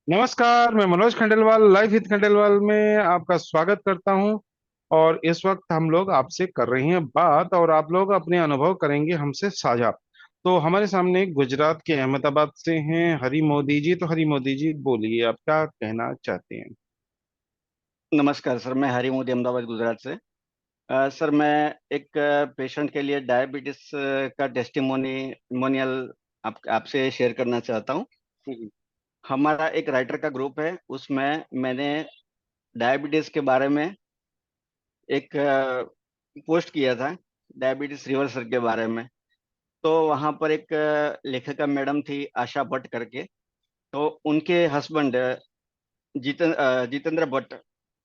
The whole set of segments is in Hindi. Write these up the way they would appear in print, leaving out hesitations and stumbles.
नमस्कार। मैं मनोज खंडेलवाल लाइफ विद खंडेलवाल में आपका स्वागत करता हूं। और इस वक्त हम लोग आपसे कर रहे हैं बात और आप लोग अपने अनुभव करेंगे हमसे साझा। तो हमारे सामने गुजरात के अहमदाबाद से हैं हरी मोदी जी। तो हरी मोदी जी, बोलिए आप क्या कहना चाहते हैं। नमस्कार सर। मैं हरी मोदी अहमदाबाद गुजरात से। सर, मैं एक पेशेंट के लिए डायबिटीज का टेस्टिमोनियल आपसे शेयर करना चाहता हूँ। हम्म। हमारा एक राइटर का ग्रुप है, उसमें मैंने डायबिटीज के बारे में एक पोस्ट किया था, डायबिटीज रिवर्सल के बारे में। तो वहाँ पर एक लेखिका मैडम थी, आशा भट्ट करके। तो उनके हस्बैंड जितेंद्र भट्ट,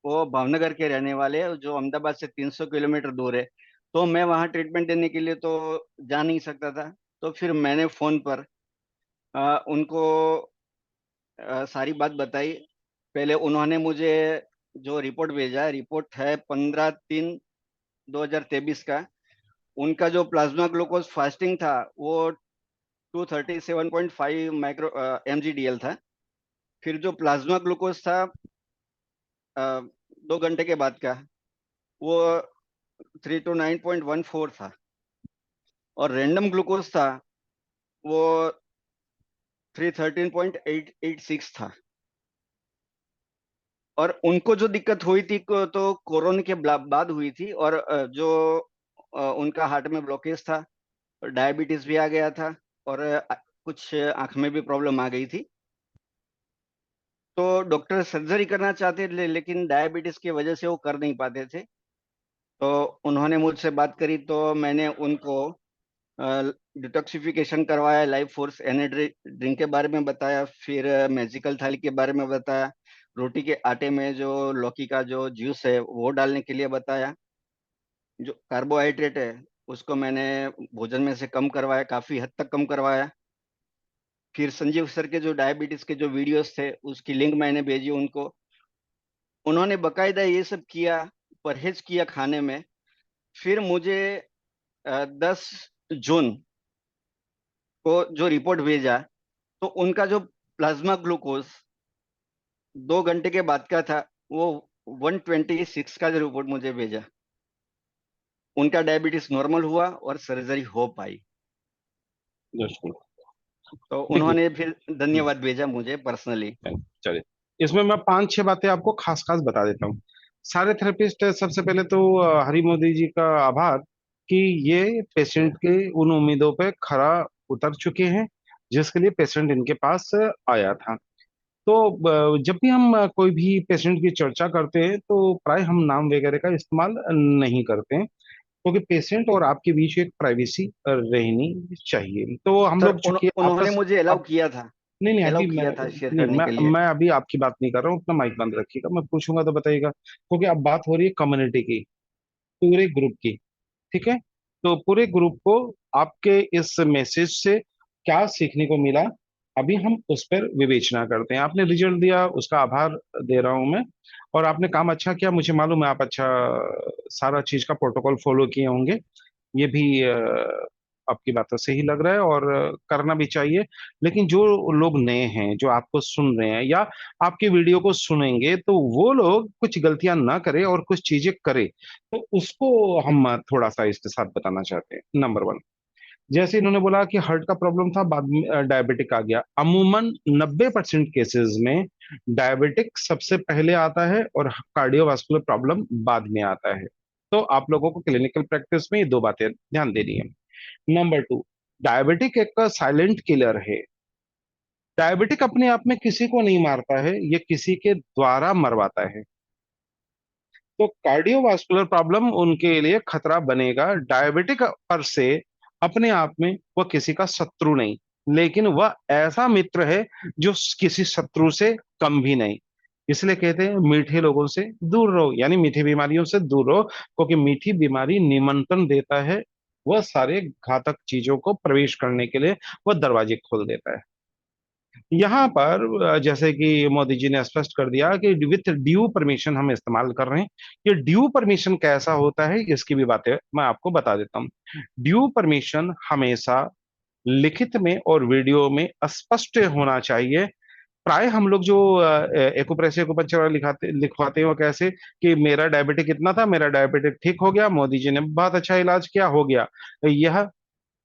वो भावनगर के रहने वाले हैं, जो अहमदाबाद से 300 किलोमीटर दूर है। तो मैं वहाँ ट्रीटमेंट देने के लिए तो जा नहीं सकता था। तो फिर मैंने फोन पर उनको सारी बात बताई। पहले उन्होंने मुझे जो रिपोर्ट भेजा, रिपोर्ट है 15/3/2023 का। उनका जो प्लाज्मा ग्लूकोज फास्टिंग था वो 237.5 माइक्रो mgdl था। फिर जो प्लाज्मा ग्लूकोज था 2 घंटे के बाद का, वो 329.14 था। और रैंडम ग्लूकोज था वो 313.886 था। और उनको जो दिक्कत हुई थी तो कोरोना के बाद हुई थी। और जो उनका हार्ट में ब्लॉकेज था, डायबिटीज भी आ गया था। और कुछ आंख में भी प्रॉब्लम आ गई थी। तो डॉक्टर सर्जरी करना चाहते थे, लेकिन डायबिटीज की वजह से वो कर नहीं पाते थे। तो उन्होंने मुझसे बात करी, तो मैंने उनको डिटॉक्सिफिकेशन करवाया, लाइफ फोर्स एनर्जी ड्रिंक के बारे में बताया, फिर मैजिकल थाली के बारे में बताया, रोटी के आटे में जो लौकी का जो जूस है वो डालने के लिए बताया। जो कार्बोहाइड्रेट है उसको मैंने भोजन में से कम करवाया, काफी हद तक कम करवाया। फिर संजीव सर के जो डायबिटीज के जो वीडियोस थे उसकी लिंक मैंने भेजी उनको। उन्होंने बकायदा ये सब किया, परहेज किया खाने में। फिर मुझे 10 जून को जो रिपोर्ट भेजा, तो उनका जो प्लाज्मा ग्लूकोज 2 घंटे के बाद का था, वो 126 का जो रिपोर्ट मुझे भेजा। उनका डायबिटीज नॉर्मल हुआ और सर्जरी हो पाई। दर्शकों, तो देखिए। उन्होंने फिर हम्म, धन्यवाद भेजा मुझे पर्सनली। चलिए, इसमें मैं पांच छह बातें आपको खास खास बता देता हूँ। सारे थेरेपिस्ट, सबसे पहले तो हरी मोदी जी का आभार कि ये पेशेंट के उन उम्मीदों पे खरा उतर चुके हैं जिसके लिए पेशेंट इनके पास आया था। तो जब भी हम कोई भी पेशेंट की चर्चा करते हैं तो प्राय हम नाम वगैरह का इस्तेमाल नहीं करते हैं, क्योंकि पेशेंट और आपके बीच एक प्राइवेसी रहनी चाहिए। तो हम सर, लोग चूंकि उन्होंने आपस मुझे अलाउ अब किया था, नहीं नहीं, अलाउ अभी मैं किया था शेयर नहीं, करने मैं के लिए। मैं अभी आपकी बात नहीं कर रहा हूँ। अपना माइक बंद रखिएगा, मैं पूछूंगा तो बताइएगा, क्योंकि अब बात हो रही है कम्युनिटी की, पूरे ग्रुप की। ठीक है। तो पूरे ग्रुप को आपके इस मैसेज से क्या सीखने को मिला, अभी हम उस पर विवेचना करते हैं। आपने रिजल्ट दिया, उसका आभार दे रहा हूं मैं। और आपने काम अच्छा किया, मुझे मालूम है। आप अच्छा सारा चीज का प्रोटोकॉल फॉलो किए होंगे। ये भी आपकी बातों से ही लग रहा है, और करना भी चाहिए। लेकिन जो लोग नए हैं, जो आपको सुन रहे हैं या आपकी वीडियो को सुनेंगे, तो वो लोग कुछ गलतियां ना करें और कुछ चीजें करें। तो उसको हम थोड़ा सा इसके साथ बताना चाहते हैं। नंबर वन, जैसे इन्होंने बोला कि हार्ट का प्रॉब्लम था, बाद में डायबिटिक आ गया। अमूमन 90% केसेस में डायबिटिक सबसे पहले आता है और कार्डियोवास्कुलर प्रॉब्लम बाद में आता है। तो आप लोगों को क्लिनिकल प्रैक्टिस में ये दो बातें ध्यान देनी है। नंबर टू, डायबिटिक एक साइलेंट किलर है। डायबिटिक अपने आप में किसी को नहीं मारता है, ये किसी के द्वारा मरवाता है। तो कार्डियोवास्कुलर प्रॉब्लम उनके लिए खतरा बनेगा। डायबिटिक पर से अपने आप में वह किसी का शत्रु नहीं, लेकिन वह ऐसा मित्र है जो किसी शत्रु से कम भी नहीं। इसलिए कहते हैं मीठे लोगों से दूर रहो, यानी मीठी बीमारियों से दूर रहो, क्योंकि मीठी बीमारी निमंत्रण देता है। वह सारे घातक चीजों को प्रवेश करने के लिए वह दरवाजे खोल देता है। यहाँ पर जैसे कि मोदी जी ने स्पष्ट कर दिया कि विथ ड्यू परमिशन हम इस्तेमाल कर रहे हैं। ये ड्यू परमिशन कैसा होता है, इसकी भी बातें मैं आपको बता देता हूँ। ड्यू परमिशन हमेशा लिखित में और वीडियो में स्पष्ट होना चाहिए, प्राय हम लोग जो एक्यूप्रेशर एक्यूपंक्चर वाला लिखवाते हैं वो कैसे, कि मेरा डायबिटिक इतना था, मेरा डायबिटिक ठीक हो गया, मोदी जी ने बहुत अच्छा इलाज किया, हो गया। यह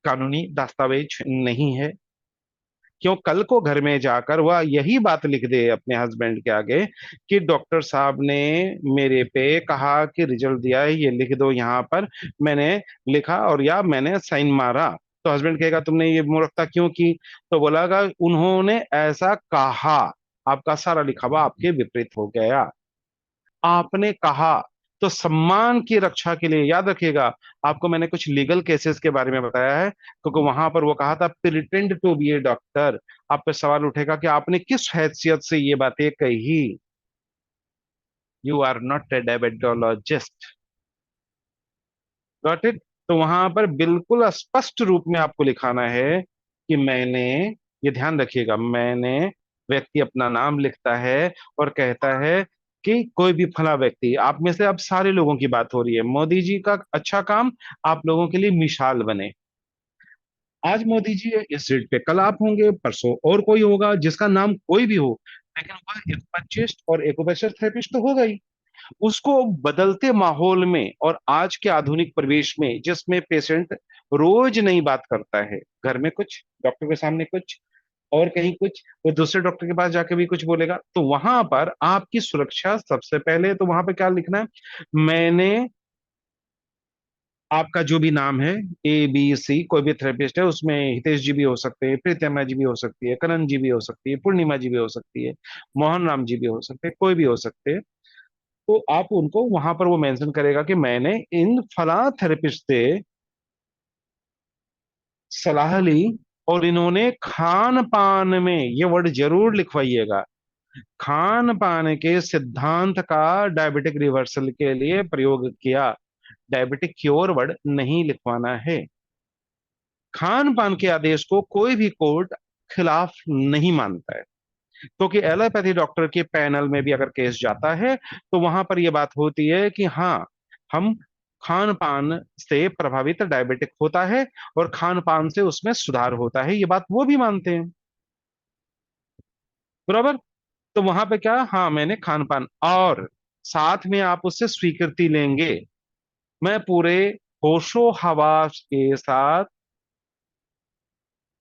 कानूनी दस्तावेज नहीं है। क्यों कल को घर में जाकर वह यही बात लिख दे अपने हस्बैंड के आगे कि डॉक्टर साहब ने मेरे पे कहा कि रिजल्ट दिया है, ये लिख दो यहाँ पर, मैंने लिखा और या मैंने साइन मारा। तो हस्बैंड कहेगा तुमने ये मूर्खता क्यों की? तो बोलागा उन्होंने ऐसा कहा, आपका सारा लिखा हुआ आपके विपरीत हो गया, आपने कहा। तो सम्मान की रक्षा के लिए याद रखिएगा, आपको मैंने कुछ लीगल केसेस के बारे में बताया है, क्योंकि वहां पर वो कहा था pretend to be a doctor. आप पे सवाल उठेगा कि आपने किस हैसियत से ये बातें कही। You are not a diabetologist. Got it? तो वहां पर बिल्कुल स्पष्ट रूप में आपको लिखाना है कि मैंने, ये ध्यान रखिएगा, मैंने, व्यक्ति अपना नाम लिखता है और कहता है कि कोई भी फला व्यक्ति, आप में से अब सारे लोगों की बात हो रही है, मोदी जी का अच्छा काम आप लोगों के लिए मिसाल बने। आज मोदी जी है इस सीट पे, कल आप होंगे, परसों और कोई होगा जिसका नाम कोई भी हो, लेकिन वह एक्सपर्टिस्ट और एक्यूप्रेशर थेरेपिस्ट तो होगा ही। उसको बदलते माहौल में और आज के आधुनिक परिवेश में, जिसमें पेशेंट रोज नई बात करता है, घर में कुछ, डॉक्टर के सामने कुछ, और कहीं कुछ, वो दूसरे डॉक्टर के पास जाके भी कुछ बोलेगा, तो वहां पर आपकी सुरक्षा सबसे पहले। तो वहां पर क्या लिखना है? मैंने, आपका जो भी नाम है, ए बी सी, कोई भी थेरेपिस्ट है उसमें हितेश जी भी हो सकते हैं, प्रीतमा जी भी हो सकती है, करण जी भी हो सकती है, पूर्णिमा जी भी हो सकती है, मोहन राम जी भी हो सकते हैं, कोई भी हो सकते हैं। तो आप उनको वहां पर वो मेंशन करेगा कि मैंने इन फला थेरेपिस्ट से सलाह ली, और इन्होंने खान पान में, ये वर्ड जरूर लिखवाइएगा, खान पान के सिद्धांत का डायबिटिक रिवर्सल के लिए प्रयोग किया। डायबिटिक क्योर वर्ड नहीं लिखवाना है। खान पान के आदेश को कोई भी कोर्ट खिलाफ नहीं मानता है, क्योंकि एलोपैथी डॉक्टर के पैनल में भी अगर केस जाता है तो वहां पर यह बात होती है कि हाँ, हम खान पान से प्रभावित डायबिटिक होता है और खान पान से उसमें सुधार होता है, ये बात वो भी मानते हैं। बराबर? तो वहां पे क्या, हाँ मैंने खान पान, और साथ में आप उससे स्वीकृति लेंगे, मैं पूरे होशो हवास के साथ,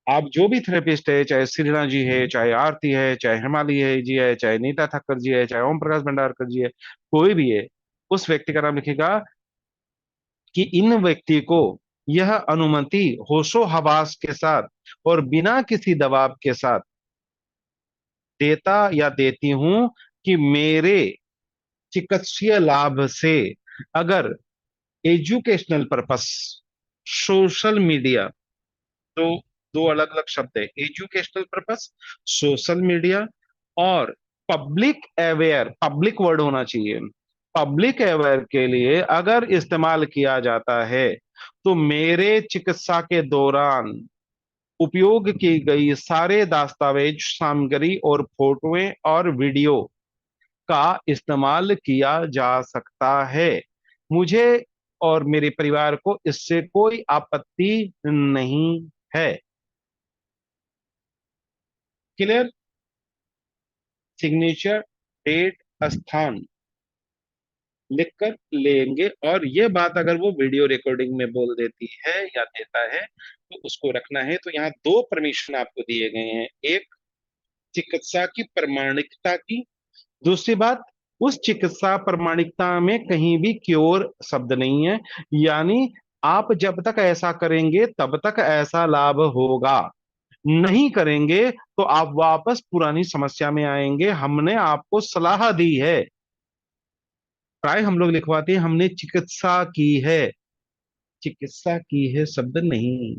आप जो भी थेरेपिस्ट है, चाहे श्रीना जी है, चाहे आरती है, चाहे हिमाली है जी है, चाहे नीता ठक्कर जी है, चाहे ओम प्रकाश भंडारकर जी है, कोई भी है, उस व्यक्ति का नाम लिखेगा कि इन व्यक्ति को यह अनुमति होशो हवास के साथ और बिना किसी दबाव के साथ देता या देती हूं कि मेरे चिकित्सीय लाभ से, अगर एजुकेशनल पर्पस, सोशल मीडिया, दो दो अलग अलग शब्द है, एजुकेशनल पर्पस, सोशल मीडिया, और पब्लिक अवेयर, पब्लिक वर्ड होना चाहिए, पब्लिक अवेयर के लिए अगर इस्तेमाल किया जाता है, तो मेरे चिकित्सा के दौरान उपयोग की गई सारे दस्तावेज, सामग्री और फोटोएं और वीडियो का इस्तेमाल किया जा सकता है। मुझे और मेरे परिवार को इससे कोई आपत्ति नहीं है। क्लियर? सिग्नेचर, डेट, स्थान लिखकर लेंगे, और ये बात अगर वो वीडियो रिकॉर्डिंग में बोल देती है या देता है तो उसको रखना है। तो यहाँ दो परमिशन आपको दिए गए हैं, एक चिकित्सा की प्रमाणिकता की, दूसरी बात, उस चिकित्सा प्रमाणिकता में कहीं भी क्योर शब्द नहीं है, यानी आप जब तक ऐसा करेंगे तब तक ऐसा लाभ होगा, नहीं करेंगे तो आप वापस पुरानी समस्या में आएंगे, हमने आपको सलाह दी है। प्राय हम लोग लिखवाते हैं हमने चिकित्सा की है, चिकित्सा की है शब्द नहीं,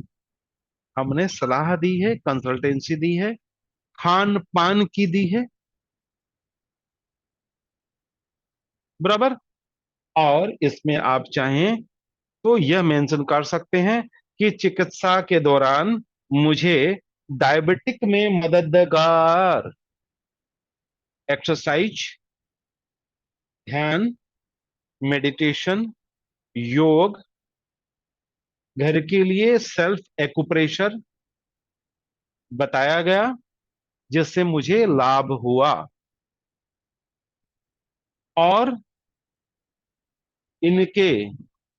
हमने सलाह दी है, कंसल्टेंसी दी है, खान पान की दी है। बराबर? और इसमें आप चाहें तो यह मेंशन कर सकते हैं कि चिकित्सा के दौरान मुझे डायबिटिक में मददगार एक्सरसाइज, ध्यान, मेडिटेशन, योग, घर के लिए सेल्फ एक्यूप्रेशर बताया गया, जिससे मुझे लाभ हुआ, और इनके,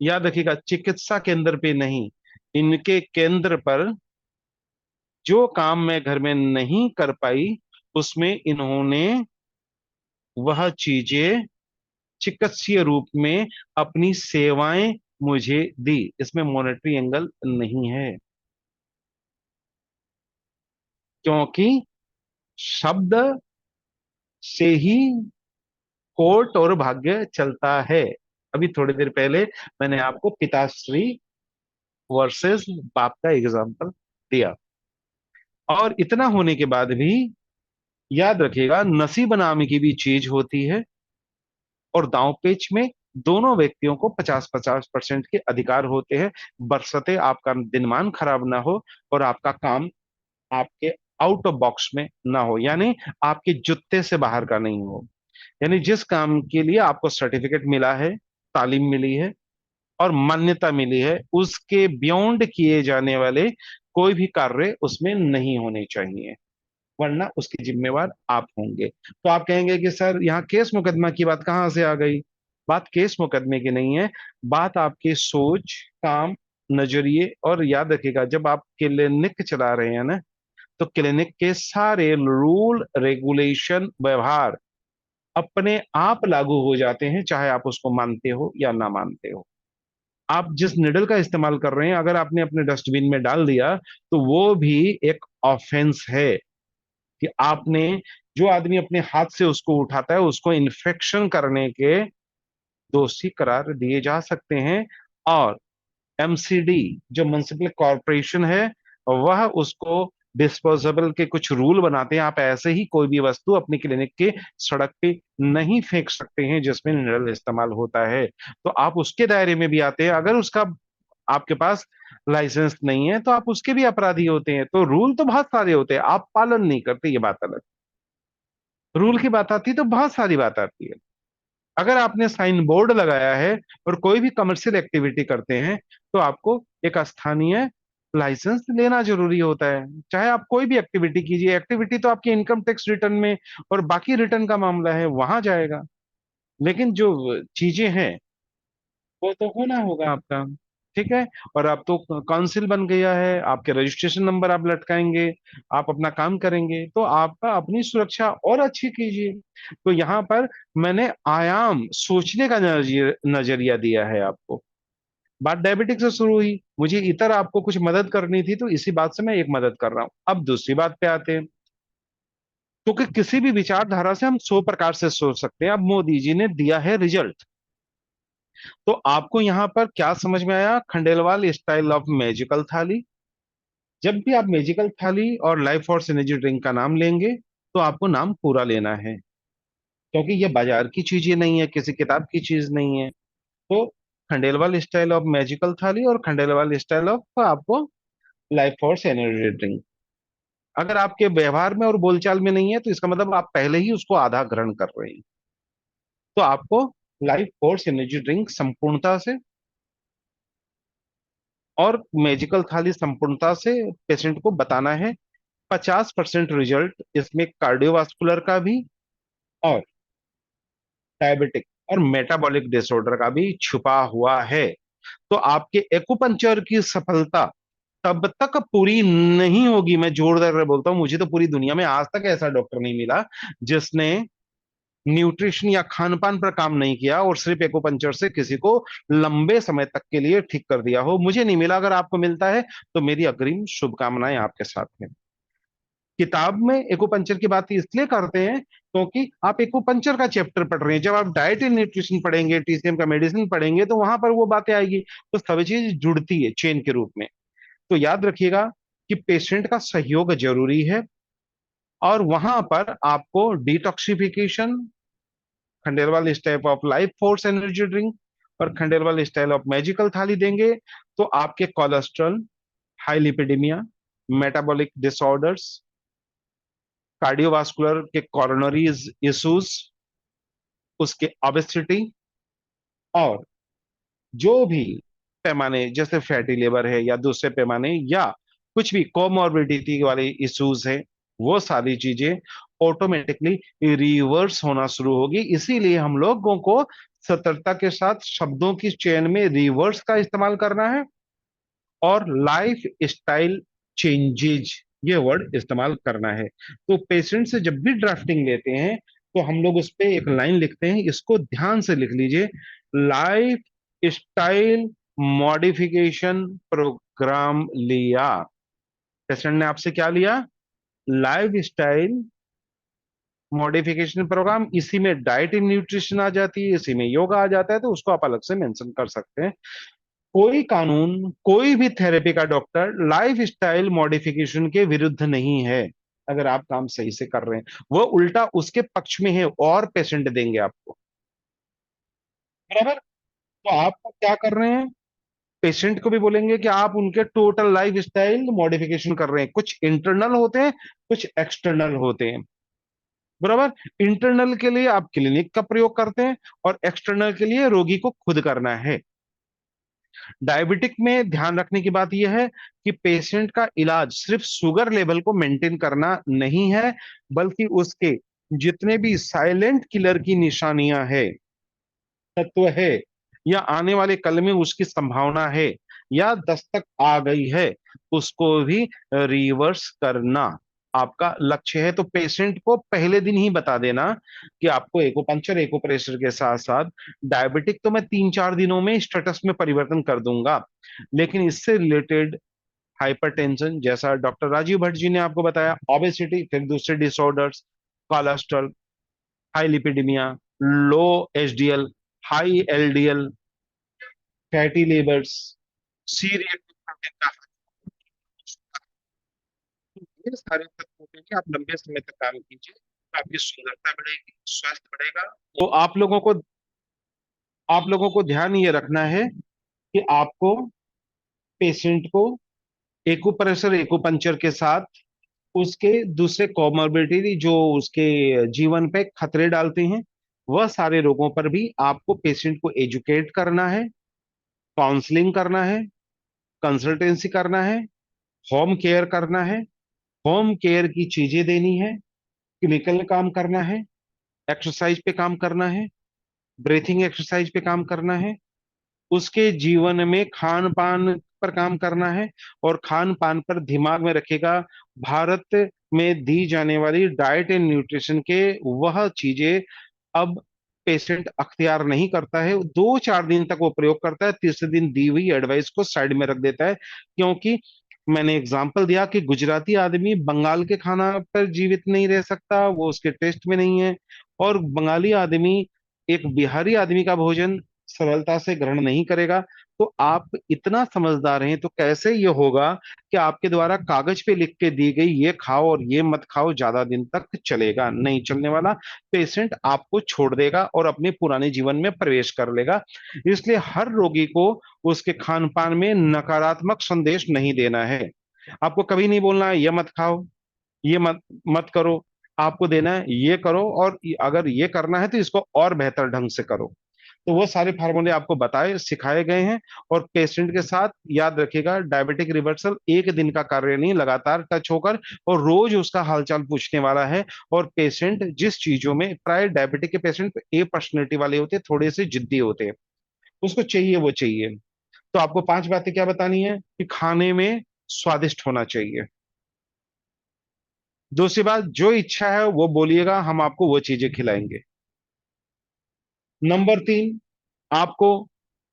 याद रखिएगा, चिकित्सा केंद्र पे नहीं, इनके केंद्र पर जो काम मैं घर में नहीं कर पाई, उसमें इन्होंने वह चीजें चिकित्सीय रूप में अपनी सेवाएं मुझे दी। इसमें मॉनेटरी एंगल नहीं है, क्योंकि शब्द से ही कोर्ट और भाग्य चलता है। अभी थोड़ी देर पहले मैंने आपको पिताश्री वर्सेस बाप का एग्जांपल दिया। और इतना होने के बाद भी याद रखिएगा, नसीब नाम की भी चीज होती है, और दांव पेच में दोनों व्यक्तियों को 50-50% के अधिकार होते हैं, बरसते आपका दिनमान खराब ना हो और आपका काम आपके आउट ऑफ बॉक्स में ना हो, यानी आपके जुत्ते से बाहर का नहीं हो। यानी जिस काम के लिए आपको सर्टिफिकेट मिला है, तालीम मिली है और मान्यता मिली है, उसके बियॉन्ड किए जाने वाले कोई भी कार्य उसमें नहीं होने चाहिए, वरना उसकी जिम्मेवार आप होंगे। तो आप कहेंगे कि सर यहाँ केस मुकदमा की बात कहाँ से आ गई? बात केस मुकदमे की नहीं है, बात आपकी सोच, काम, नजरिए। और याद रखिएगा, जब आप क्लिनिक चला रहे हैं ना, तो क्लिनिक के सारे रूल रेगुलेशन व्यवहार अपने आप लागू हो जाते हैं, चाहे आप उसको मानते हो या ना मानते हो। आप जिस निडल का इस्तेमाल कर रहे हैं, अगर आपने अपने डस्टबिन में डाल दिया, तो वो भी एक ऑफेंस है, कि आपने, जो आदमी अपने हाथ से उसको उठाता है, उसको इन्फेक्शन करने के दोषी करार दिए जा सकते हैं। और एमसीडी, जो म्युनिसिपल कॉरपोरेशन है, वह उसको डिस्पोजेबल के कुछ रूल बनाते हैं। आप ऐसे ही कोई भी वस्तु अपनी क्लिनिक के सड़क पे नहीं फेंक सकते हैं जिसमें निडल इस्तेमाल होता है, तो आप उसके दायरे में भी आते हैं। अगर उसका आपके पास लाइसेंस नहीं है, तो आप उसके भी अपराधी होते हैं। तो रूल तो बहुत सारे होते हैं, आप पालन नहीं करते, ये बात अलग। रूल की बात आती है तो बहुत सारी बात आती है। अगर आपने साइन बोर्ड लगाया है और कोई भी कमर्शियल एक्टिविटी करते हैं, तो आपको एक स्थानीय लाइसेंस लेना जरूरी होता है। चाहे आप कोई भी एक्टिविटी कीजिए, एक्टिविटी तो आपके इनकम टैक्स रिटर्न में और बाकी रिटर्न का मामला है, वहां जाएगा। लेकिन जो चीजें हैं, वो तो होना होगा आपका। ठीक है। और अब तो काउंसिल बन गया है, आपके रजिस्ट्रेशन नंबर आप लटकाएंगे, आप अपना काम करेंगे, तो आपका अपनी सुरक्षा और अच्छी कीजिए। तो यहाँ पर मैंने आयाम सोचने का नजरिया दिया है आपको। बात डायबिटिक से शुरू हुई, मुझे इतर आपको कुछ मदद करनी थी, तो इसी बात से मैं एक मदद कर रहा हूं। अब दूसरी बात पे आते हैं। क्योंकि किसी भी विचारधारा से हम 100 प्रकार से सोच सकते हैं। अब मोदी जी ने दिया है रिजल्ट, तो आपको यहां पर क्या समझ में आया? खंडेलवाल स्टाइल ऑफ मैजिकल थाली। जब भी आप मैजिकल थाली और लाइफ फोर्स एनर्जी ड्रिंक का नाम लेंगे, तो आपको नाम पूरा लेना है, क्योंकि ये बाजार की चीज ये नहीं है, किसी किताब की चीज नहीं है। तो खंडेलवाल स्टाइल ऑफ मैजिकल थाली और खंडेलवाल स्टाइल ऑफ आपको लाइफ फोर्स एनर्जी ड्रिंक, अगर आपके व्यवहार में और बोलचाल में नहीं है, तो इसका मतलब आप पहले ही उसको आधा ग्रहण कर रहे हैं। तो आपको लाइफ फोर्स एनर्जी ड्रिंक संपूर्णता से और मैजिकल थाली संपूर्णता से पेशेंट को बताना है। 50% रिजल्ट इसमें कार्डियोवास्कुलर का भी, और डायबिटिक और मेटाबॉलिक डिसऑर्डर का भी छुपा हुआ है। तो आपके एक्यूपंक्चर की सफलता तब तक पूरी नहीं होगी, मैं जोरदार बोलता हूं, मुझे तो पूरी दुनिया में आज तक ऐसा डॉक्टर नहीं मिला जिसने न्यूट्रिशन या खान पान पर काम नहीं किया और सिर्फ एक्यूपंक्चर से किसी को लंबे समय तक के लिए ठीक कर दिया हो। मुझे नहीं मिला, अगर आपको मिलता है तो मेरी अग्रिम शुभकामनाएं आपके साथ हैं। किताब में एक्यूपंक्चर की बात इसलिए करते हैं क्योंकि आप एक्यूपंक्चर का चैप्टर पढ़ रहे हैं। जब आप डाइट एंड न्यूट्रिशन पढ़ेंगे, टीसीएम का मेडिसिन पढ़ेंगे, तो वहां पर वो बातें आएगी, तो सभी चीज जुड़ती है चेन के रूप में। तो याद रखिएगा कि पेशेंट का सहयोग जरूरी है, और वहां पर आपको detoxification, Khandelwal style of life force energy drink और खंडेलवाल स्टाइल ऑफ मैजिकल थाली देंगे, तो आपके cholesterol, high lipidaemia, metabolic disorders, cardiovascular के कोरोनरी इश्यूज, उसके ओबेसिटी, और जो भी पैमाने जैसे फैटी लिवर है या दूसरे पैमाने या कुछ भी कोमोर्बिडिटी वाले इश्यूज है, वो सारी चीजें ऑटोमेटिकली रिवर्स होना शुरू होगी। इसीलिए हम लोगों को सतर्कता के साथ शब्दों की चेन में रिवर्स का इस्तेमाल करना है, और लाइफ स्टाइल चेंजेज ये वर्ड इस्तेमाल करना है। तो पेशेंट से जब भी ड्राफ्टिंग लेते हैं तो हम लोग उस पे एक लाइन लिखते हैं, इसको ध्यान से लिख लीजिए। लाइफ स्टाइल मॉडिफिकेशन प्रोग्राम लिया। पेशेंट ने आपसे क्या लिया? Life style modification program. इसी में डाइट एंड न्यूट्रिशन आ जाती है, इसी में योगा आ जाता है, तो उसको आप अलग से मेंशन कर सकते हैं। कोई कानून, कोई भी थेरेपी का डॉक्टर लाइफ स्टाइल मॉडिफिकेशन के विरुद्ध नहीं है, अगर आप काम सही से कर रहे हैं। वो उल्टा उसके पक्ष में है और पेशेंट देंगे आपको। बराबर। तो आप क्या कर रहे हैं? पेशेंट को भी बोलेंगे कि आप उनके टोटल लाइफ स्टाइल मॉडिफिकेशन कर रहे हैं। कुछ इंटरनल होते हैं, कुछ एक्सटर्नल होते हैं। बराबर। इंटरनल के लिए आप क्लिनिक का प्रयोग करते हैं, और एक्सटर्नल के लिए रोगी को खुद करना है। डायबिटिक में ध्यान रखने की बात यह है कि पेशेंट का इलाज सिर्फ शुगर लेवल को मेंटेन करना नहीं है, बल्कि उसके जितने भी साइलेंट किलर की निशानियां है, तत्व है, या आने वाले कल में उसकी संभावना है, या दस्तक आ गई है, उसको भी रिवर्स करना आपका लक्ष्य है। तो पेशेंट को पहले दिन ही बता देना कि आपको एक्यूपंक्चर एक्यूप्रेशर के साथ साथ डायबिटिक तो मैं 3-4 दिनों में स्टेटस में परिवर्तन कर दूंगा, लेकिन इससे रिलेटेड हाइपरटेंशन, जैसा डॉक्टर राजीव भट्ट जी ने आपको बताया, ओबेसिटी, फिर दूसरे disorders, cholesterol, high lipidemia, low HDL, high LDL, fatty livers, C reactive protein का, ये सारे तत्वों के लिए आप लंबे समय तक काम कीजिए, तो आपकी सुंदरता बढ़ेगी, स्वास्थ्य बढ़ेगा। तो आप लोगों को ध्यान ये रखना है कि आपको पेशेंट को एक्यूप्रेशर एक्यूपंक्चर के साथ उसके दूसरे कॉमोर्बिडिटी जो उसके जीवन पे खतरे डालते हैं, वह सारे रोगों पर भी आपको पेशेंट को एजुकेट करना है, काउंसलिंग करना है, कंसल्टेंसी करना है, होम केयर करना है, होम केयर की चीजें देनी है, क्लिनिकल काम करना है, एक्सरसाइज पे काम करना है, ब्रीथिंग एक्सरसाइज पे काम करना है, उसके जीवन में खान पान पर काम करना है, और खान पान पर दिमाग में रखेगा भारत में दी जाने वाली डाइट एंड न्यूट्रिशन के वह चीजें अब पेशेंट अख्तियार नहीं करता है। 2-4 दिन तक वो प्रयोग करता है, तीसरे दिन दी हुई एडवाइस को साइड में रख देता है, क्योंकि मैंने एग्जाम्पल दिया कि गुजराती आदमी बंगाल के खाना पर जीवित नहीं रह सकता, वो उसके टेस्ट में नहीं है, और बंगाली आदमी एक बिहारी आदमी का भोजन सरलता से ग्रहण नहीं करेगा। तो आप इतना समझदार हैं, तो कैसे ये होगा कि आपके द्वारा कागज पे लिख के दी गई ये खाओ और ये मत खाओ ज्यादा दिन तक चलेगा? नहीं चलने वाला। पेशेंट आपको छोड़ देगा और अपने पुराने जीवन में प्रवेश कर लेगा। इसलिए हर रोगी को उसके खान पान में नकारात्मक संदेश नहीं देना है। आपको कभी नहीं बोलना है ये मत खाओ, ये मत मत करो। आपको देना है ये करो, और अगर ये करना है तो इसको और बेहतर ढंग से करो। तो वो सारे फार्मूले आपको बताए सिखाए गए हैं। और पेशेंट के साथ याद रखिएगा, डायबिटिक रिवर्सल एक दिन का कार्य नहीं, लगातार टच होकर और रोज उसका हालचाल पूछने वाला है। और पेशेंट जिस चीजों में, प्राय डायबिटिक के पेशेंट ए पर्सनैलिटी वाले होते हैं, थोड़े से जिद्दी होते हैं, उसको चाहिए वो चाहिए। तो आपको 5 बातें क्या बतानी है कि खाने में स्वादिष्ट होना चाहिए। दूसरी बात, जो इच्छा है वो बोलिएगा, हम आपको वो चीजें खिलाएंगे। नंबर 3, आपको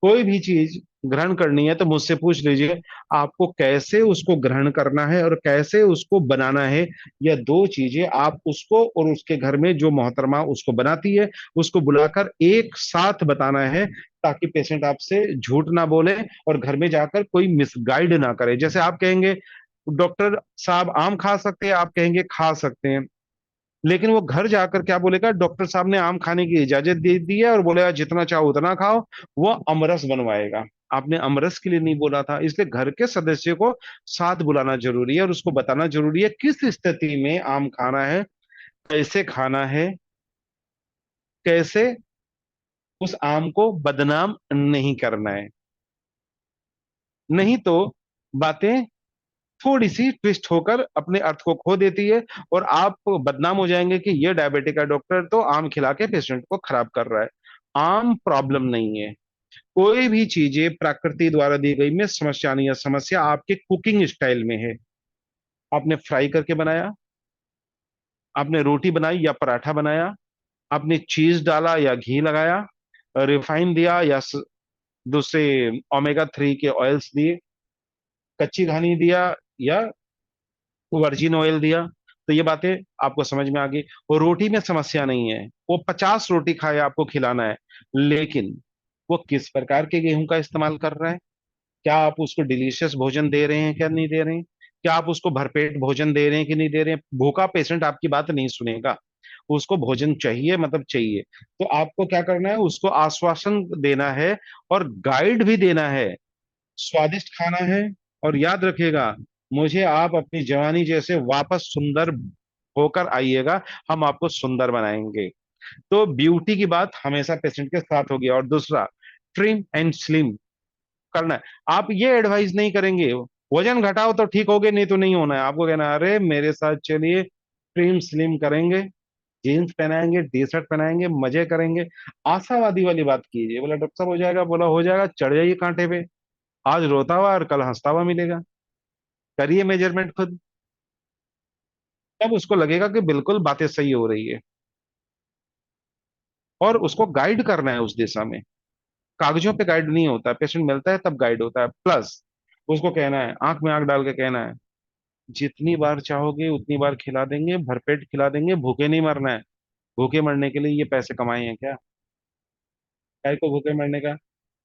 कोई भी चीज ग्रहण करनी है तो मुझसे पूछ लीजिए, आपको कैसे उसको ग्रहण करना है और कैसे उसको बनाना है। यह 2 चीजें आप उसको और उसके घर में जो मोहतरमा उसको बनाती है, उसको बुलाकर एक साथ बताना है, ताकि पेशेंट आपसे झूठ ना बोले और घर में जाकर कोई मिसगाइड ना करे। जैसे आप कहेंगे डॉक्टर साहब आम खा सकते हैं, आप कहेंगे खा सकते हैं, लेकिन वो घर जाकर क्या बोलेगा, डॉक्टर साहब ने आम खाने की इजाजत दे दी है और बोलेगा जितना चाहो उतना खाओ। वो अमरस बनवाएगा, आपने अमरस के लिए नहीं बोला था। इसलिए घर के सदस्य को साथ बुलाना जरूरी है और उसको बताना जरूरी है किस स्थिति में आम खाना है, कैसे खाना है, कैसे उस आम को बदनाम नहीं करना है। नहीं तो बातें थोड़ी सी ट्विस्ट होकर अपने अर्थ को खो देती है, और आप बदनाम हो जाएंगे कि ये डायबिटिक का डॉक्टर तो आम खिला के पेशेंट को खराब कर रहा है। आम प्रॉब्लम नहीं है। कोई भी चीजें प्रकृति द्वारा दी गई में समस्या नहीं है, समस्या आपके कुकिंग स्टाइल में है। आपने फ्राई करके बनाया, आपने रोटी बनाई या पराठा बनाया, आपने चीज डाला या घी लगाया, रिफाइन दिया या दूसरे ओमेगा 3 के ऑयल्स दिए, कच्ची घानी दिया या वर्जिन ऑयल दिया, तो ये बातें आपको समझ में आ गई। वो रोटी में समस्या नहीं है, वो 50 रोटी खाए आपको खिलाना है, लेकिन वो किस प्रकार के गेहूं का इस्तेमाल कर रहा है, क्या आप उसको डिलीशियस भोजन दे रहे हैं क्या नहीं दे रहे हैं, क्या आप उसको भरपेट भोजन दे रहे हैं कि नहीं दे रहे हैं। भूखा पेशेंट आपकी बात नहीं सुनेगा, उसको भोजन चाहिए, मतलब चाहिए। तो आपको क्या करना है, उसको आश्वासन देना है और गाइड भी देना है। स्वादिष्ट खाना है, और याद रखिएगा, मुझे आप अपनी जवानी जैसे वापस सुंदर होकर आइएगा, हम आपको सुंदर बनाएंगे। तो ब्यूटी की बात हमेशा पेशेंट के साथ होगी। और दूसरा, ट्रिम एंड स्लिम करना है। आप ये एडवाइस नहीं करेंगे वजन घटाओ तो ठीक होगे, नहीं तो नहीं होना है। आपको कहना है अरे मेरे साथ चलिए, ट्रिम स्लिम करेंगे, जीन्स पहनाएंगे, टी शर्ट पहनाएंगे, मजे करेंगे। आशावादी वाली बात कीजिए। बोला डॉक्टर साहब हो जाएगा, बोला हो जाएगा, चढ़ जाइए कांटे पे। आज रोता हुआ और कल हंसता हुआ मिलेगा। करिए मेजरमेंट खुद, तब उसको लगेगा कि बिल्कुल बातें सही हो रही है। और उसको गाइड करना है उस दिशा में। कागजों पे गाइड नहीं होता, पेशेंट मिलता है तब गाइड होता है। प्लस उसको कहना है, आंख में आंख डाल के कहना है, जितनी बार चाहोगे उतनी बार खिला देंगे, भरपेट खिला देंगे, भूखे नहीं मरना है। भूखे मरने के लिए ये पैसे कमाए हैं क्या? काय को भूखे मरने का?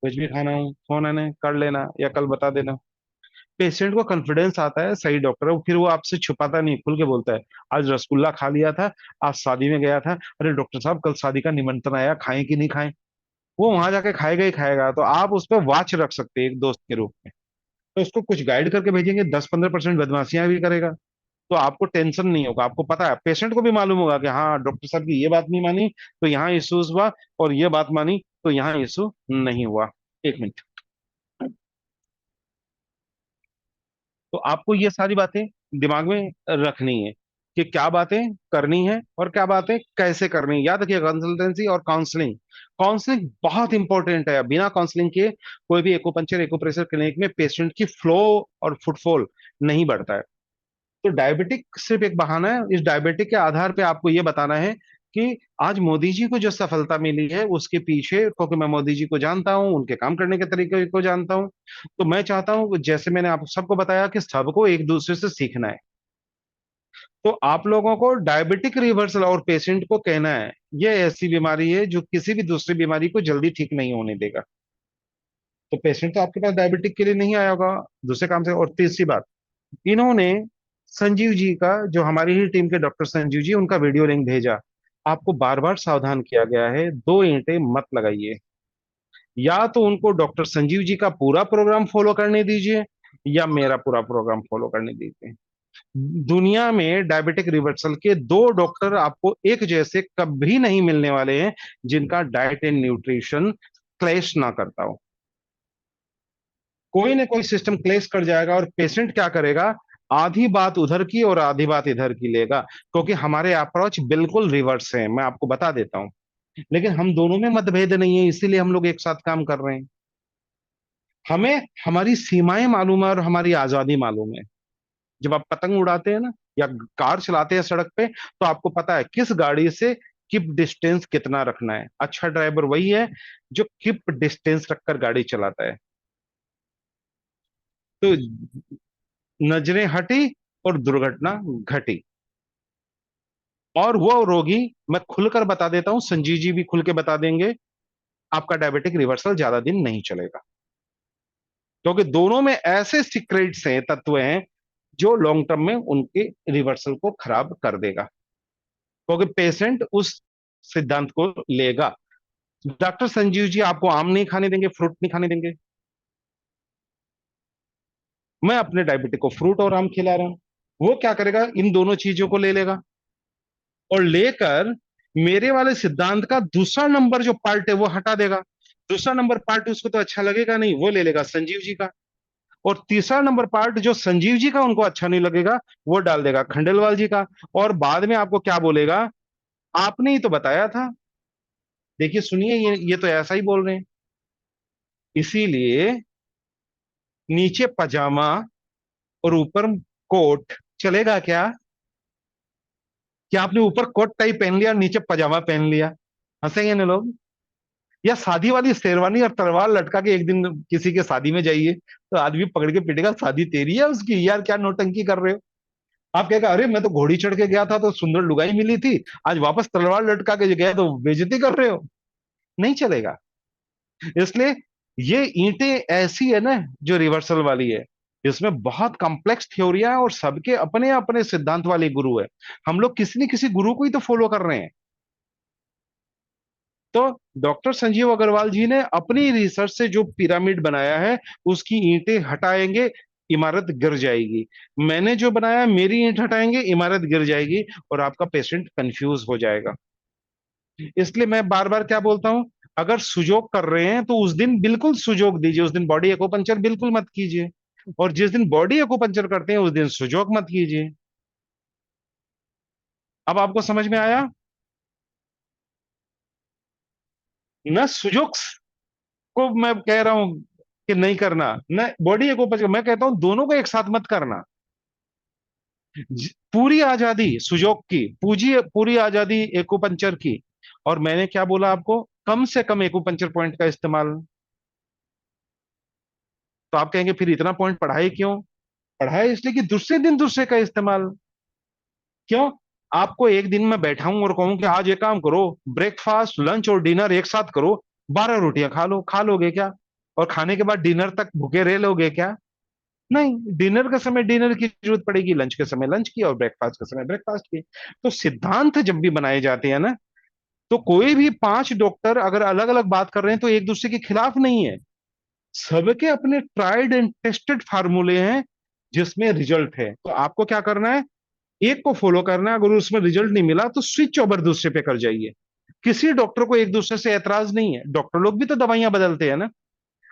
कुछ भी खाना हो फोन आने कर लेना या कल बता देना। पेशेंट को कॉन्फिडेंस आता है, सही डॉक्टर है, फिर वो आपसे छुपाता नहीं, खुल के बोलता है, आज रसगुल्ला खा लिया था, आज शादी में गया था, अरे डॉक्टर साहब कल शादी का निमंत्रण आया, खाएं कि नहीं खाएं। वो वहां जाके खाएगा ही खाएगा। तो आप उस पर वॉच रख सकते हैं एक दोस्त के रूप में। तो उसको कुछ गाइड करके भेजेंगे, 10-15% बदमाशियां भी करेगा, तो आपको टेंशन नहीं होगा। आपको पता है, पेशेंट को भी मालूम होगा कि हाँ डॉक्टर साहब की ये बात नहीं मानी तो यहाँ इश्यूज हुआ, और ये बात मानी तो यहाँ इशू नहीं हुआ। एक मिनट। तो आपको ये सारी बातें दिमाग में रखनी है कि क्या बातें करनी है और क्या बातें कैसे करनी है। याद रखिए, कंसल्टेंसी और काउंसलिंग, काउंसलिंग बहुत इंपॉर्टेंट है। बिना काउंसलिंग के कोई भी एक्यूपंक्चर एक्यूप्रेशर क्लिनिक में पेशेंट की फ्लो और फुटफॉल नहीं बढ़ता है। तो डायबिटिक सिर्फ एक बहाना है। इस डायबिटिक के आधार पे आपको ये बताना है कि आज मोदी जी को जो सफलता मिली है उसके पीछे, क्योंकि मैं मोदी जी को जानता हूँ, उनके काम करने के तरीके को जानता हूँ, तो मैं चाहता हूँ कि जैसे मैंने आप सबको बताया कि सबको एक दूसरे से सीखना है। तो आप लोगों को डायबिटिक रिवर्सल और पेशेंट को कहना है, ये ऐसी बीमारी है जो किसी भी दूसरी बीमारी को जल्दी ठीक नहीं होने देगा। तो पेशेंट तो आपके पास डायबिटिक के लिए नहीं आया होगा दूसरे काम से। और तीसरी बात, इन्होंने संजीव जी का, जो हमारी ही टीम के डॉक्टर संजीव जी, उनका वीडियो लिंक भेजा। आपको बार बार सावधान किया गया है, दो ईंटें मत लगाइए। या तो उनको डॉक्टर संजीव जी का पूरा प्रोग्राम फॉलो करने दीजिए, या मेरा पूरा प्रोग्राम फॉलो करने दीजिए। दुनिया में डायबिटिक रिवर्सल के दो डॉक्टर आपको एक जैसे कभी नहीं मिलने वाले हैं जिनका डाइट एंड न्यूट्रिशन क्लैश ना करता हो। कोई ना कोई सिस्टम क्लेश कर जाएगा, और पेशेंट क्या करेगा, आधी बात उधर की और आधी बात इधर की लेगा, क्योंकि हमारे अप्रोच बिल्कुल रिवर्स है, मैं आपको बता देता हूं। लेकिन हम दोनों में मतभेद नहीं है, इसीलिए हम लोग एक साथ काम कर रहे हैं। हमें हमारी सीमाएं मालूम है और हमारी आजादी मालूम है। जब आप पतंग उड़ाते हैं ना, या कार चलाते हैं सड़क पे, तो आपको पता है किस गाड़ी से किप डिस्टेंस कितना रखना है। अच्छा ड्राइवर वही है जो किप डिस्टेंस रखकर गाड़ी चलाता है। तो नजरें हटी और दुर्घटना घटी। और वो रोगी, मैं खुलकर बता देता हूं, संजीव जी भी खुल के बता देंगे, आपका डायबिटिक रिवर्सल ज्यादा दिन नहीं चलेगा। क्योंकि दोनों में ऐसे सीक्रेट्स हैं, तत्व हैं, जो लॉन्ग टर्म में उनके रिवर्सल को खराब कर देगा। क्योंकि पेशेंट उस सिद्धांत को लेगा। डॉक्टर संजीव जी आपको आम नहीं खाने देंगे, फ्रूट नहीं खाने देंगे। मैं अपने डायबिटिक को फ्रूट और आम खिला रहा हूं। वो क्या करेगा, इन दोनों चीजों को ले लेगा, और लेकर मेरे वाले सिद्धांत का दूसरा नंबर जो पार्ट है वो हटा देगा। दूसरा नंबर पार्ट उसको तो अच्छा लगेगा नहीं, वो ले लेगा संजीव जी का। और तीसरा नंबर पार्ट जो संजीव जी का उनको अच्छा नहीं लगेगा, वो डाल देगा खंडेलवाल जी का। और बाद में आपको क्या बोलेगा, आपने ही तो बताया था। देखिए सुनिए, ये तो ऐसा ही बोल रहे हैं। इसीलिए नीचे पजामा और ऊपर कोट चलेगा क्या? क्या आपने ऊपर कोट टाइप पहन लिया और नीचे पजामा पहन लिया? हंसेंगे ना लोग। या शादी वाली शेरवानी और तलवार लटका के एक दिन किसी के शादी में जाइए, तो आदमी पकड़ के पीटेगा, शादी तेरी है उसकी, यार क्या नौटंकी कर रहे हो। आप कहेगा, अरे मैं तो घोड़ी चढ़ के गया था तो सुंदर लुगाई मिली थी, आज वापस तलवार लटका के गया तो बेइज्जती कर रहे हो। नहीं चलेगा। इसलिए ये ईंटें ऐसी है ना, जो रिवर्सल वाली है, इसमें बहुत कॉम्प्लेक्स थ्योरिया है और सबके अपने अपने सिद्धांत वाले गुरु है। हम लोग किसी न किसी गुरु को ही तो फॉलो कर रहे हैं। तो डॉक्टर संजीव अग्रवाल जी ने अपनी रिसर्च से जो पिरामिड बनाया है, उसकी ईंटें हटाएंगे, इमारत गिर जाएगी। मैंने जो बनाया, मेरी ईंट हटाएंगे, इमारत गिर जाएगी, और आपका पेशेंट कंफ्यूज हो जाएगा। इसलिए मैं बार बार क्या बोलता हूं, अगर सुजोग कर रहे हैं तो उस दिन बिल्कुल सुजोग दीजिए, उस दिन बॉडी एक्यूपंक्चर बिल्कुल मत कीजिए। और जिस दिन बॉडी एक्यूपंक्चर करते हैं उस दिन सुजोग मत कीजिए। अब आपको समझ में आया? न सुजोग को मैं कह रहा हूं कि नहीं करना, न बॉडी एक्यूपंक्चर, मैं कहता हूं दोनों को एक साथ मत करना। पूरी आजादी सुजोग की, पूजी पूरी आजादी एक्यूपंक्चर की। और मैंने क्या बोला आपको, कम से कम एक्यूपंक्चर पॉइंट का इस्तेमाल। तो आप कहेंगे फिर इतना पॉइंट पढ़ाए क्यों? पढ़ाए इसलिए कि दूसरे दिन दूसरे का इस्तेमाल। क्यों? आपको एक दिन में बैठाऊं और कहूं कि आज एक काम करो, ब्रेकफास्ट लंच और डिनर एक साथ करो, 12 रोटियां खा लो, खा लोगे क्या? और खाने के बाद डिनर तक भूखे रह लोगे क्या? नहीं, डिनर के समय डिनर की जरूरत पड़ेगी, लंच के समय लंच की, और ब्रेकफास्ट के समय ब्रेकफास्ट की। तो सिद्धांत जब भी बनाए जाते हैं ना, तो कोई भी 5 डॉक्टर अगर अलग अलग बात कर रहे हैं तो एक दूसरे के खिलाफ नहीं है। सबके अपने ट्राइड एंड टेस्टेड फार्मूले हैं जिसमें रिजल्ट है। तो आपको क्या करना है, एक को फॉलो करना है, अगर उसमें रिजल्ट नहीं मिला तो स्विच ओवर दूसरे पे कर जाइए। किसी डॉक्टर को एक दूसरे से ऐतराज नहीं है, डॉक्टर लोग भी तो दवाइयां बदलते हैं ना।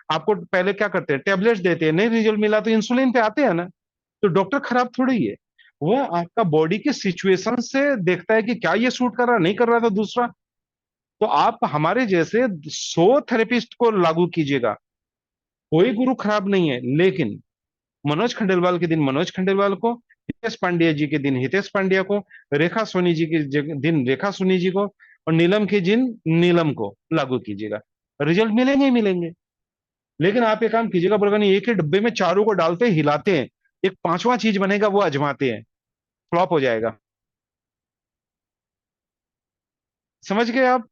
आपको पहले क्या करते हैं, टेबलेट्स देते हैं, नहीं रिजल्ट मिला तो इंसुलिन पे आते हैं ना। तो डॉक्टर खराब थोड़ी है। वो आपका बॉडी के सिचुएशन से देखता है कि क्या ये सूट कर रहा, नहीं कर रहा तो दूसरा। तो आप हमारे जैसे 100 थेरेपिस्ट को लागू कीजिएगा, कोई गुरु खराब नहीं है। लेकिन मनोज खंडेलवाल के दिन मनोज खंडेलवाल को, हितेश पांड्या जी के दिन हितेश पांड्या को, रेखा सोनी जी के दिन रेखा सोनी जी को, और नीलम के दिन नीलम को लागू कीजिएगा। रिजल्ट मिलेंगे ही मिलेंगे। लेकिन आप एक काम कीजिएगा, बरगन एक ही डब्बे में चारों को डालते हैं, हिलाते हैं, एक पांचवा चीज बनेगा, वो आजमाते हैं, फ्लॉप हो जाएगा। समझ गए आप?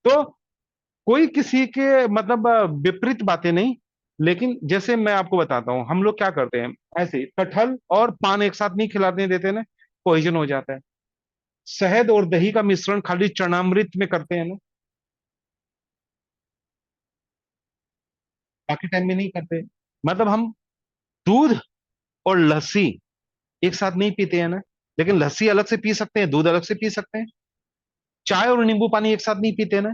तो कोई किसी के मतलब विपरीत बातें नहीं। लेकिन जैसे मैं आपको बताता हूं, हम लोग क्या करते हैं, ऐसे ही कटहल और पान एक साथ नहीं खिलाने देते ना, पॉइजन हो जाता है। शहद और दही का मिश्रण खाली चरणामृत में करते हैं ना, बाकी टाइम में नहीं करते। मतलब हम दूध और लस्सी एक साथ नहीं पीते हैं ना, लेकिन लस्सी अलग से पी सकते हैं, दूध अलग से पी सकते हैं। चाय और नींबू पानी एक साथ नहीं पीते ना,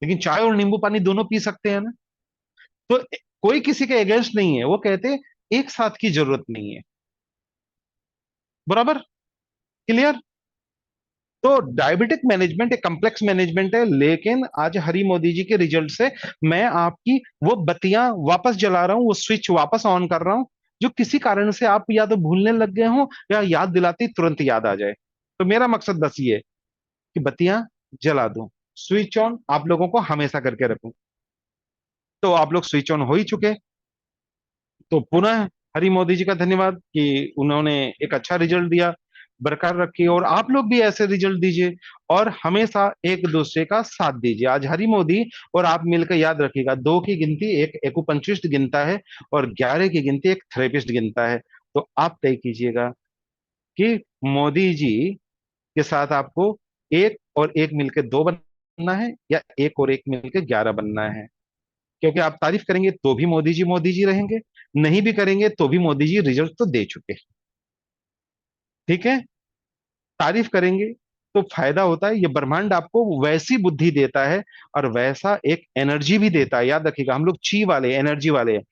लेकिन चाय और नींबू पानी दोनों पी सकते हैं ना। तो कोई किसी के अगेंस्ट नहीं है, वो कहते हैं एक साथ की जरूरत नहीं है। बराबर? क्लियर? तो डायबिटिक मैनेजमेंट एक कम्प्लेक्स मैनेजमेंट है, लेकिन आज हरी मोदी जी के रिजल्ट से मैं आपकी वो बत्तियां वापस जला रहा हूं, वो स्विच वापस ऑन कर रहा हूं, जो किसी कारण से आप या तो भूलने लग गए हो, या याद दिलाती ही तुरंत याद आ जाए। तो मेरा मकसद बस ये है कि बत्तियां जला दूं, स्विच ऑन आप लोगों को हमेशा करके रखूं। तो आप लोग स्विच ऑन हो ही चुके। तो पुनः हरी मोदी जी का धन्यवाद कि उन्होंने एक अच्छा रिजल्ट दिया। बरकरार रखिए और आप लोग भी ऐसे रिजल्ट दीजिए, और हमेशा एक दूसरे का साथ दीजिए। आज हरी मोदी और आप मिलकर याद रखिएगा, 2 की गिनती एक एक्यूपंक्चरिस्ट गिनता है, और 11 की गिनती एक थेरेपिस्ट गिनता है। तो आप तय कीजिएगा कि मोदी जी के साथ आपको एक और एक मिलकर 2 बनना है, या एक और एक मिलकर 11 बनना है। क्योंकि आप तारीफ करेंगे तो भी मोदी जी रहेंगे, नहीं भी करेंगे तो भी मोदी जी रिजल्ट तो दे चुके। ठीक है? तारीफ करेंगे तो फायदा होता है, ये ब्रह्मांड आपको वैसी बुद्धि देता है और वैसा एक एनर्जी भी देता है। याद रखिएगा, हम लोग ची वाले एनर्जी वाले हैं,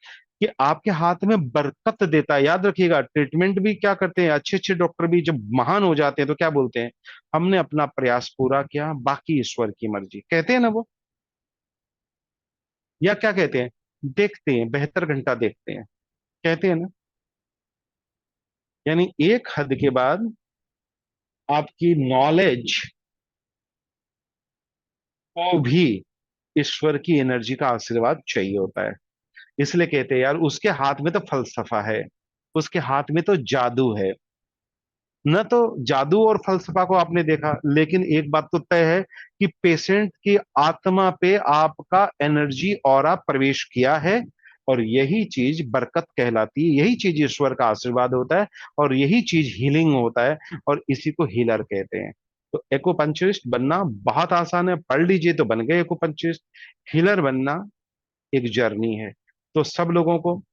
कि आपके हाथ में बरकत देता है। याद रखिएगा, ट्रीटमेंट भी क्या करते हैं, अच्छे अच्छे डॉक्टर भी जब महान हो जाते हैं तो क्या बोलते हैं, हमने अपना प्रयास पूरा किया, बाकी ईश्वर की मर्जी, कहते हैं ना वो। या क्या कहते हैं, देखते हैं, बेहतर घंटा देखते हैं, कहते हैं ना। यानी एक हद के बाद आपकी नॉलेज को भी ईश्वर की एनर्जी का आशीर्वाद चाहिए होता है। इसलिए कहते हैं यार, उसके हाथ में तो फलसफा है, उसके हाथ में तो जादू है। न तो जादू और फलसफा को आपने देखा, लेकिन एक बात तो तय है कि पेशेंट की आत्मा पे आपका एनर्जी ऑरा प्रवेश किया है, और यही चीज बरकत कहलाती है, यही चीज ईश्वर का आशीर्वाद होता है, और यही चीज हीलिंग होता है, और इसी को हीलर कहते हैं। तो एक्यूपंक्चरिस्ट बनना बहुत आसान है, पढ़ लीजिए तो बन गए एक्यूपंक्चरिस्ट। हीलर बनना एक जर्नी है। तो सब लोगों को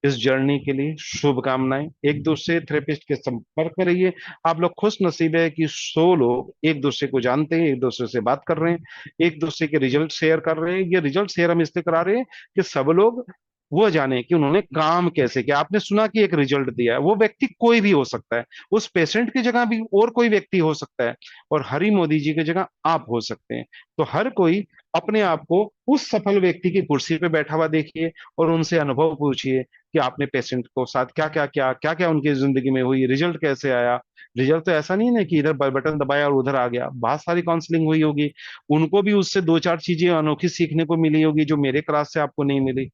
इस जर्नी के लिए शुभकामनाएं। एक दूसरे थेरेपिस्ट के संपर्क में रहिए। आप लोग खुश नसीब है कि 100 लोग एक दूसरे को जानते हैं, एक दूसरे से बात कर रहे हैं, एक दूसरे के रिजल्ट शेयर कर रहे हैं। ये रिजल्ट शेयर हम इसलिए करा रहे हैं कि सब लोग वो जाने कि उन्होंने काम कैसे किया। आपने सुना कि एक रिजल्ट दिया है, वो व्यक्ति कोई भी हो सकता है, उस पेशेंट की जगह भी और कोई व्यक्ति हो सकता है, और हरी मोदी जी की जगह आप हो सकते हैं। तो हर कोई अपने आप को उस सफल व्यक्ति की कुर्सी पे बैठा हुआ देखिए, और उनसे अनुभव पूछिए कि आपने पेशेंट को साथ क्या क्या क्या क्या क्या उनकी जिंदगी में हुई, रिजल्ट कैसे आया। रिजल्ट तो ऐसा नहीं है ना कि इधर बटन दबाया और उधर आ गया, बहुत सारी काउंसलिंग हुई होगी, उनको भी उससे दो चार चीजें अनोखी सीखने को मिली होगी जो मेरे क्लास से आपको नहीं मिली।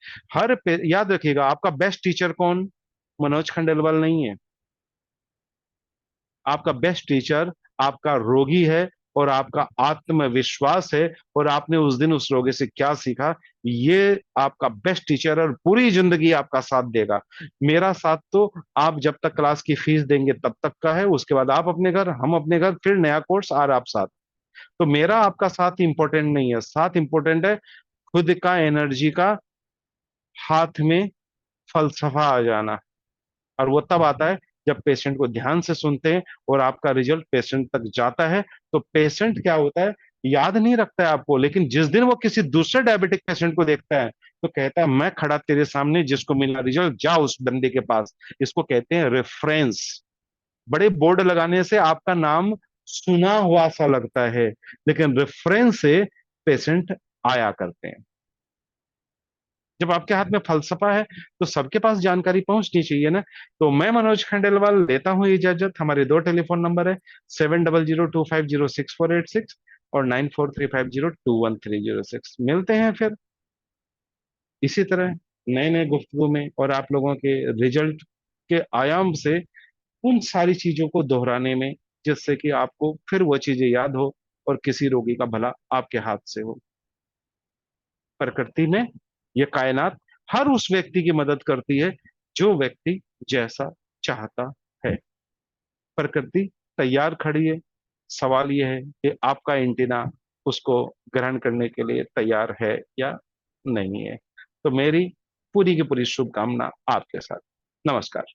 याद रखिएगा, आपका बेस्ट टीचर कौन, मनोज खंडेलवाल नहीं है। आपका बेस्ट टीचर आपका रोगी है, और आपका आत्मविश्वास है, और आपने उस दिन उस रोगी से क्या सीखा, ये आपका बेस्ट टीचर है, और पूरी जिंदगी आपका साथ देगा। मेरा साथ तो आप जब तक क्लास की फीस देंगे तब तक का है, उसके बाद आप अपने घर, हम अपने घर, फिर नया कोर्स और आप साथ। तो मेरा आपका साथ इंपॉर्टेंट नहीं है, साथ इंपॉर्टेंट है खुद का एनर्जी का हाथ में फलसफा आ जाना। और वो तब आता है जब पेशेंट को ध्यान से सुनते हैं और आपका रिजल्ट पेशेंट तक जाता है। तो पेशेंट क्या होता है, याद नहीं रखता है आपको, लेकिन जिस दिन वो किसी दूसरे डायबिटिक पेशेंट को देखता है तो कहता है, मैं खड़ा तेरे सामने, जिसको मिला रिजल्ट जा उस बंदे के पास। इसको कहते हैं रेफरेंस। बड़े बोर्ड लगाने से आपका नाम सुना हुआ सा लगता है, लेकिन रेफरेंस से पेशेंट आया करते हैं। जब आपके हाथ में फलसफा है तो सबके पास जानकारी पहुंचनी चाहिए ना। तो मैं मनोज खंडेलवाल लेता हूं इजाजत। हमारे दो टेलीफोन नंबर है, 7002506486 और 9435021306। मिलते हैं फिर इसी तरह नए नए गुफ्तगू में, और आप लोगों के रिजल्ट के आयाम से उन सारी चीजों को दोहराने में, जिससे कि आपको फिर वो चीजें याद हो, और किसी रोगी का भला आपके हाथ से हो। प्रकृति में, ये कायनात हर उस व्यक्ति की मदद करती है जो व्यक्ति जैसा चाहता है। प्रकृति तैयार खड़ी है, सवाल यह है कि आपका एंटीना उसको ग्रहण करने के लिए तैयार है या नहीं है। तो मेरी पूरी की पूरी शुभकामना आपके साथ। नमस्कार।